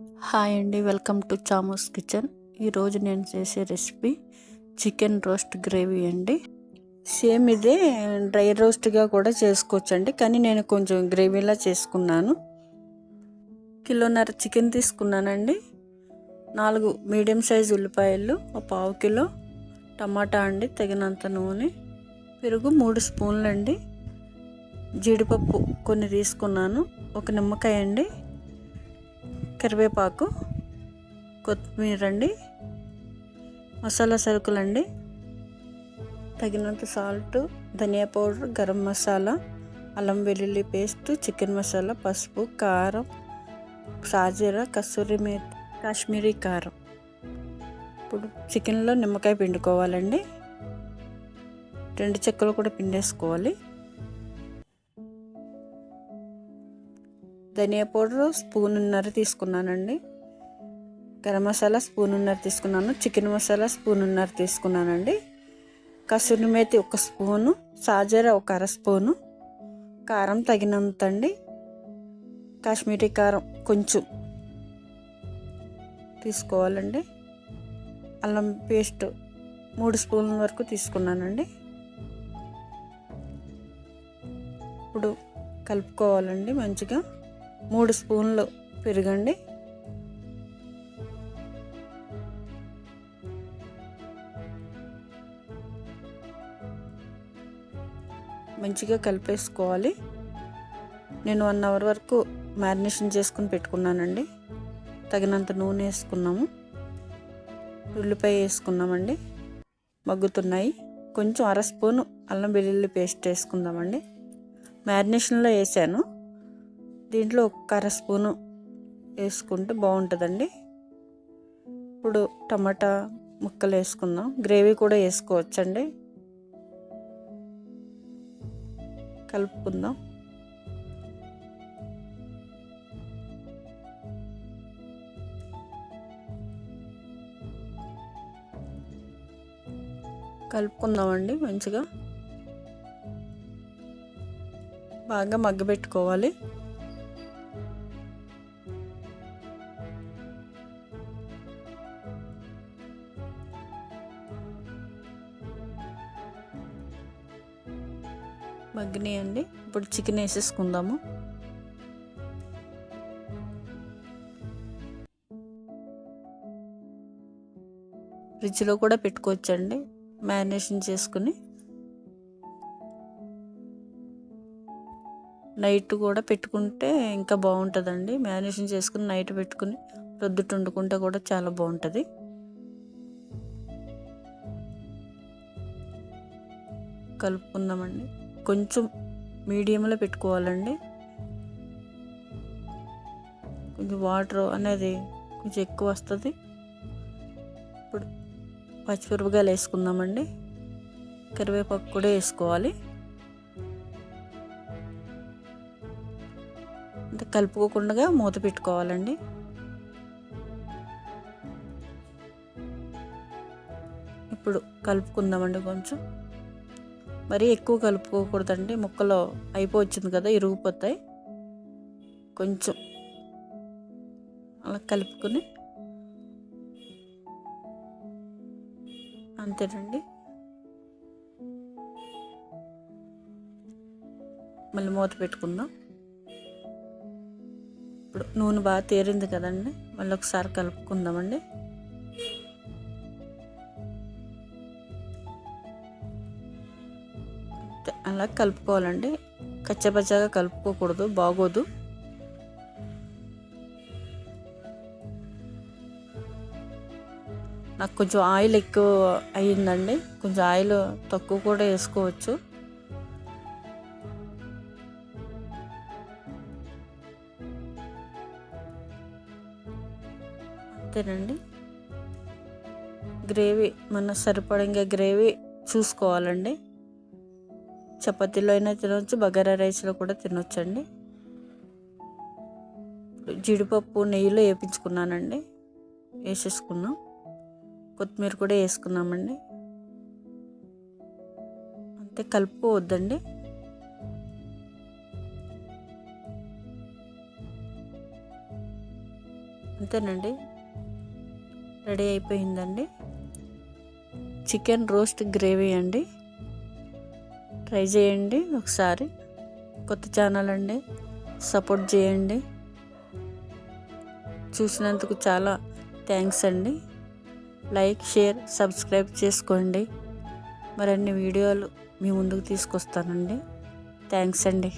Hi అండి, welcome to చామోస్ kitchen. ఈరోజు నేను చేసే రెసిపీ చికెన్ రోస్ట్ గ్రేవీ అండి. సేమ్ ఇదే డ్రై రోస్ట్గా కూడా చేసుకోవచ్చండి, కానీ నేను కొంచెం గ్రేవీలా చేసుకున్నాను. కిలోన్నర చికెన్ తీసుకున్నానండి. 4 మీడియం సైజు ఉల్లిపాయలు, 1/2 కిలో టమాటా అండి, తగినంత నూనె, పెరుగు 3 స్పూన్లు అండి, జీడిపప్పు కొన్ని తీసుకున్నాను, 1 నిమ్మకాయ అండి, కరివేపాకు, కొత్తిమీర అండి, మసాలా సరుకులండి, తగినంత సాల్ట్, ధనియా పౌడర్, గరం మసాలా, అల్లం వెల్లుల్లి పేస్ట్, చికెన్ మసాలా, పసుపు, కారం, సాజీరా, కస్తూరి మేతి, కాశ్మీరీ కారం. ఇప్పుడు చికెన్లో నిమ్మకాయ పిండుకోవాలండి, 2 చెక్కలు కూడా పిండేసుకోవాలి. ధనియా పౌడర్ స్పూన్నర తీసుకున్నానండి, గరం మసాలా స్పూన్నర తీసుకున్నాను, చికెన్ మసాలా స్పూన్నర తీసుకున్నానండి, కసూరి మేతి 1 స్పూను, సాజీరా 1 అర స్పూను, కారం తగినంత అండి, కాశ్మీరీ కారం కొంచెం తీసుకోవాలండి, అల్లం పేస్ట్ 3 స్పూన్ల వరకు తీసుకున్నానండి. ఇప్పుడు కలుపుకోవాలండి మంచిగా. 3 స్పూన్లు పెరుగండి, మంచిగా కలిపేసుకోవాలి. నేను 1 అవర్ వరకు మ్యారినేషన్ చేసుకుని పెట్టుకున్నానండి. తగినంత నూనె వేసుకున్నాము, ఉల్లిపాయ వేసుకున్నామండి, మగ్గుతున్నాయి. కొంచెం 1 స్పూను అల్లం వెల్లుల్లి పేస్ట్ వేసుకుందామండి. మ్యారినేషన్లో వేసాను, దీంట్లో 1 అర స్పూను వేసుకుంటే బాగుంటుందండి. ఇప్పుడు టమాటా ముక్కలు వేసుకుందాం, గ్రేవీ కూడా వేసుకోవచ్చండి. కలుపుకుందాం. కలుపుకుందామండి, మంచిగా బాగా మగ్గబెట్టుకోవాలి. మగ్గినాయండి, ఇప్పుడు చికెన్ వేసేసుకుందాము. ఫ్రిడ్జ్లో కూడా పెట్టుకోవచ్చండి మ్యారినేషన్ చేసుకుని. నైట్ కూడా పెట్టుకుంటే ఇంకా బాగుంటుందండి. మ్యారినేషన్ చేసుకుని నైట్ పెట్టుకుని ప్రొద్దుట వండుకుంటే కూడా చాలా బాగుంటుంది. కలుపుకుందామండి, కొంచెం మీడియంలో పెట్టుకోవాలండి. కొంచెం వాటర్ అనేది కొంచెం ఎక్కువ వస్తుంది. ఇప్పుడు పచ్చిమిరపకాయలు వేసుకుందామండి, కరివేపాకు కూడా వేసుకోవాలి. అంటే కలుపుకోకుండా మూత పెట్టుకోవాలండి. ఇప్పుడు కలుపుకుందామండి, కొంచెం మరీ ఎక్కువ కలుపుకోకూడదండి, ముక్కలు అయిపోవచ్చింది కదా, ఇరిగిపోతాయి. కొంచెం అలా కలుపుకొని అంతేనండి. మళ్ళీ మూత పెట్టుకుందాం. ఇప్పుడు నూనె బాగా తేరింది కదండి, మళ్ళీ ఒకసారి కలుపుకుందామండి. అలా కలుపుకోవాలండి, కచ్చపచ్చగా కలుపుకోకూడదు, బాగోదు. నాకు కొంచెం ఆయిల్ ఎక్కువ అయ్యిందండి, కొంచెం ఆయిల్ తక్కువ కూడా వేసుకోవచ్చు. అంతేనండి. గ్రేవీ మన సరిపడంగా గ్రేవీ చూసుకోవాలండి. చపాతీలో అయినా తినవచ్చు, బగారా రైస్లో కూడా తినొచ్చండి. జీడిపప్పు నెయ్యిలో వేయించుకున్నానండి, వేసేసుకున్నాం. కొత్తిమీర కూడా వేసుకున్నామండి. అంతే, కలుపుకోవద్దండి. అంతేనండి, రెడీ అయిపోయిందండి చికెన్ రోస్ట్ గ్రేవీ అండి. ట్రై చేయండి ఒకసారి. కొత్త ఛానల్ అండి, సపోర్ట్ చేయండి. చూసినందుకు చాలా థ్యాంక్స్ అండి. లైక్, షేర్, సబ్స్క్రైబ్ చేసుకోండి. మరిన్ని వీడియోలు మీ ముందుకు తీసుకొస్తానండి. థ్యాంక్స్ అండి.